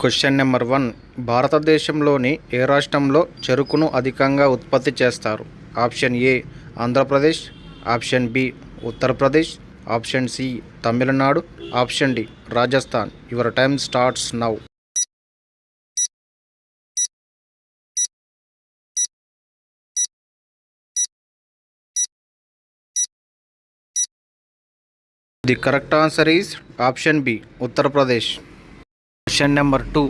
Question number 1. భారతదేశంలోని ఏ రాష్ట్రంలో చెరుకును అధికంగా ఉత్పత్తి చేస్తారు? Option A Andhra Pradesh, option B Uttar Pradesh, option C Tamil Nadu, option D Rajasthan. Your time starts now. The correct answer is option B Uttar Pradesh. Question number 2.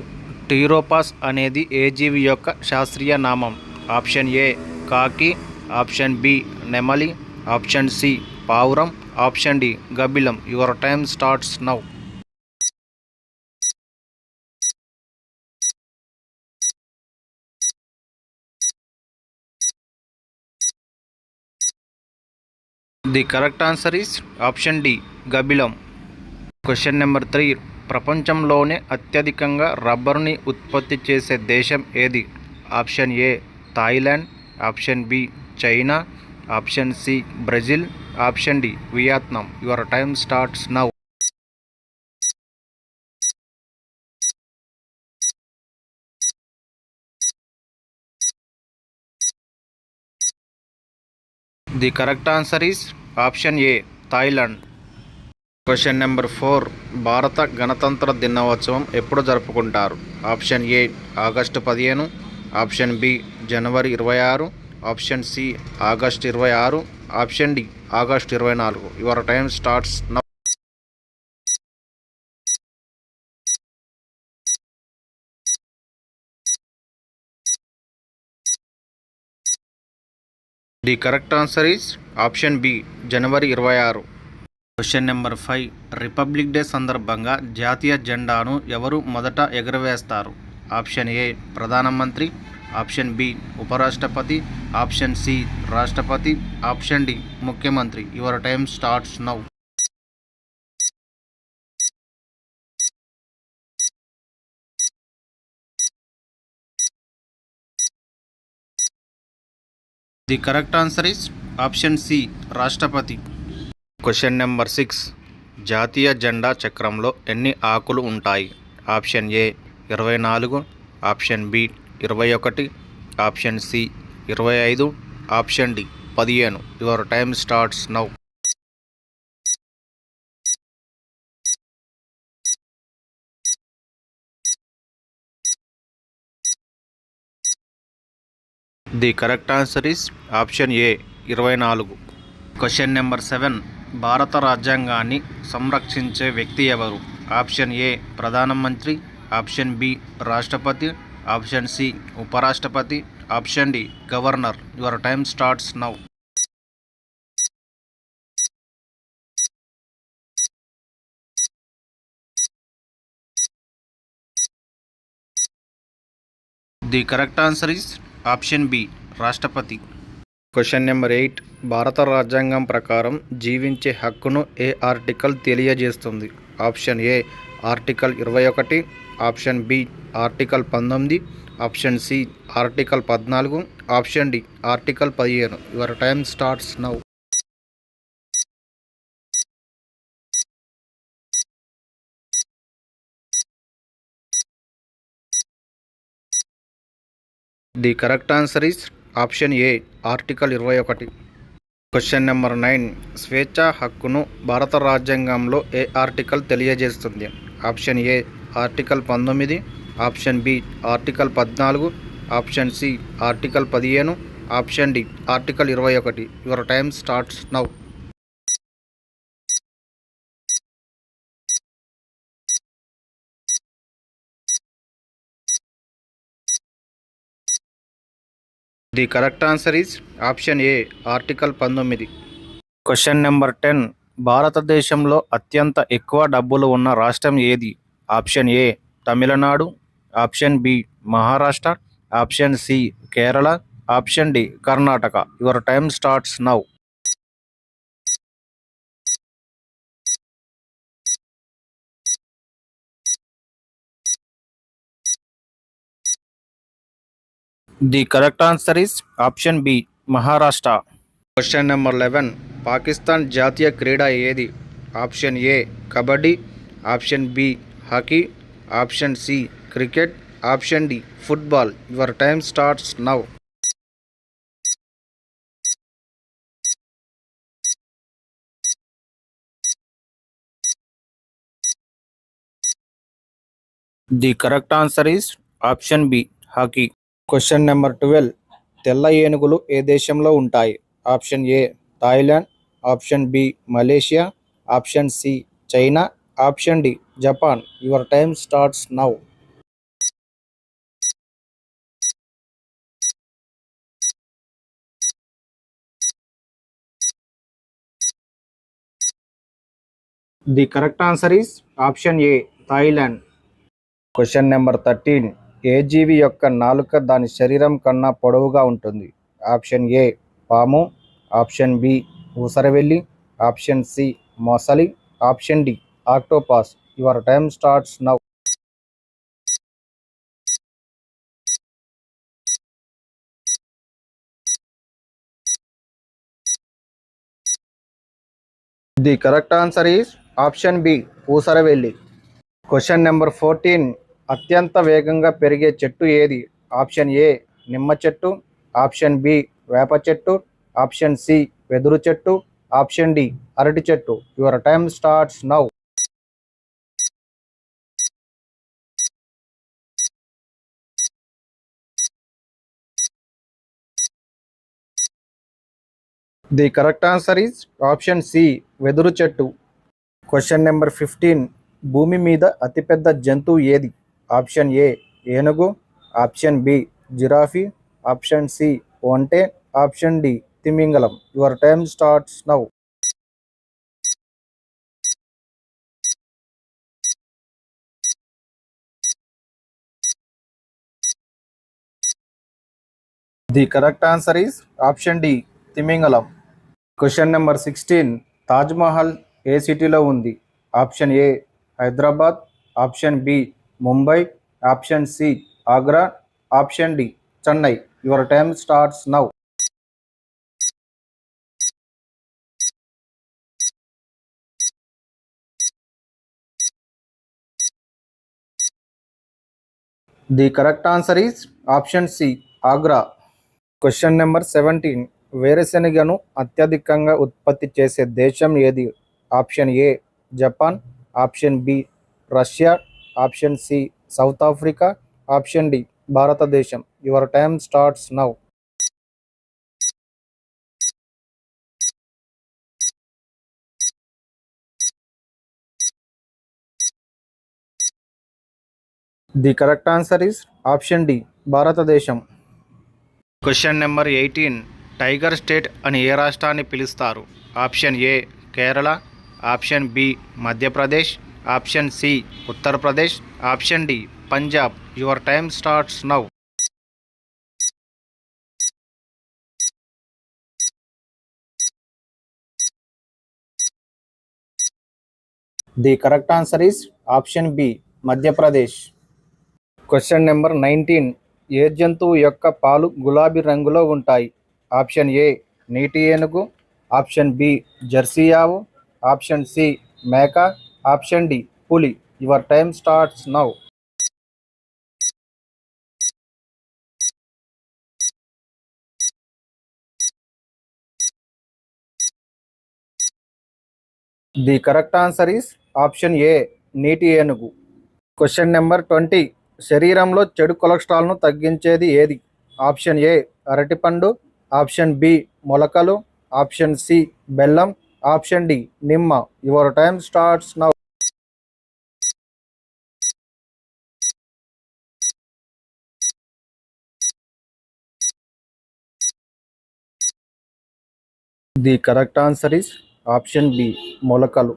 టీరోపాస్ అనేది ఏ జీవి యొక్క శాస్త్రీయ నామం? ఆప్షన్ ఏ కాకి, ఆప్షన్ బి నెమలి, ఆప్షన్ సి పావురం, ఆప్షన్ డి గబ్బిలం. Your time starts now. The correct answer is option D గబ్బిలం. Question number 3. ప్రపంచంలోనే అత్యధికంగా రబ్బరుని ఉత్పత్తి చేసే దేశం ఏది? Option A Thailand, option B China, option C Brazil, option D Vietnam. Your time starts now. The correct answer is option A Thailand. Question number 4. భారత గణతంత్ర దినోత్సవం ఎప్పుడు జరుపుకుంటారు? Option A August 15, option B జనవరి 26, option C August 26, option D August 24. Your time starts now. The correct answer is option B జనవరి 26. Question number 5. Republic Day సందర్భంగా జాతీయ జెండాను ఎవరు మొదట ఎగురవేస్తారు? ఆప్షన్ ఏ ప్రధానమంత్రి, ఆప్షన్ బి ఉపరాష్ట్రపతి, ఆప్షన్ సి రాష్ట్రపతి, ఆప్షన్ డి ముఖ్యమంత్రి. Your time starts now. The correct answer is option C రాష్ట్రపతి. Question number 6. జాతీయ జెండా చక్రంలో ఎన్ని ఆకులు ఉంటాయి? Option A 24, option B 21, option C 25, option D 15. Your time starts now. The correct answer is option A 24. Question number 7. భారత రాజ్యాంగాన్ని సంరక్షించే వ్యక్తి ఎవరు? ఆప్షన్ ఏ ప్రధానమంత్రి, ఆప్షన్ బి రాష్ట్రపతి, ఆప్షన్ సి ఉపరాష్ట్రపతి, option D governor. Your time starts now. The correct answer is option B రాష్ట్రపతి. Question number 8. భారత రాజ్యాంగం ప్రకారం జీవించే హక్కును ఏ ఆర్టికల్ తెలియజేస్తుంది? Option A article 21, option B article 19, option C article 14, option D article 15. Your time starts now. The correct answer is option A article 21. Question number 9. స్వేచ్ఛా హక్కును భారత రాజ్యాంగంలో ఏ ఆర్టికల్ తెలియజేస్తుంది? Option A article 19, option B article 14, option C article 15, option D article 21. Your time starts now. The correct answer is option A article 19. Question number 10. భారతదేశంలో అత్యంత ఎక్కువ డబ్బులు ఉన్న రాష్ట్రం ఏది? Option A Tamil Nadu, option B Maharashtra, option C Kerala, option D Karnataka. Your time starts now. The correct answer is option B Maharashtra. Question number 11. Pakistan జాతీయ క్రీడ ఏది? Option A kabaddi, option B hockey, option C cricket. Option D, football. Your time starts now. The correct answer is option B, hockey. Question number 12. తెల్ల ఏనుగులు ఏ దేశంలో ఉంటాయి? Option A Thailand, option B Malaysia, option C China, option D Japan. Your time starts now. The correct answer is option A Thailand. Question number 13. ఏ జీవి యొక్క నాలుక దాని శరీరం కన్నా పొడవుగా ఉంటుంది? ఆప్షన్ ఏ పాము, ఆప్షన్ బి ఊసరవెల్లి, ఆప్షన్ సి మొసలి, option D octopus. Your time starts now. The correct answer is option B ఊసరవెల్లి. Question number 14. అత్యంత వేగంగా పెరిగే చెట్టు ఏది? ఆప్షన్ ఏ నిమ్మ చెట్టు, ఆప్షన్ బి వేప చెట్టు, ఆప్షన్ సి వెదురు చెట్టు, ఆప్షన్ డి అరటి చెట్టు. Your time starts now. The correct answer is option C వెదురు చెట్టు. Question number 15. భూమి మీద అతిపెద్ద జంతువు ఏది? ఆప్షన్ ఏ ఏనుగు, option B giraffe, option C ఒంటె, ఆప్షన్ డి తిమింగలం. Your time starts now. The correct answer is option D తిమింగలం. Question number 16. తాజ్మహల్ ఏ సిటీలో ఉంది? Option A Hyderabad, option B Mumbai, option C Agra, option D Chennai. Your time starts now. The correct answer is option C Agra. Question number 17. వేరుశెనగను అత్యధికంగా ఉత్పత్తి చేసే దేశం ఏది? Option A Japan, option B Russia, option C South Africa, option D భారతదేశం. Your time starts now. The correct answer is option D భారతదేశం. Question number 18. Tiger state అని ఏ రాష్ట్రాన్ని పిలుస్తారు? Option A Kerala, option B Madhya Pradesh, option C Uttar Pradesh, option D Punjab. Your time starts now. The correct answer is option B Madhya Pradesh. Question number 19. ఏ జంతువు యొక్క పాలు గులాబీ రంగులో ఉంటాయి? ఆప్షన్ ఏ నీటి ఏనుగు, ఆప్షన్ బి జెర్సీ ఆవు, ఆప్షన్ సి మేక, ఆప్షన్ డి పులి. Your time starts now. The correct answer is option A నీటి ఏనుగు. Question number 20. శరీరంలో చెడు కొలెస్ట్రాల్ను తగ్గించేది ఏది? ఆప్షన్ ఏ అరటిపండు, ఆప్షన్ బి మొలకలు, ఆప్షన్ సి బెల్లం, ఆప్షన్ డి నిమ్మ. Your time starts now. The correct answer is option B మొలకలు.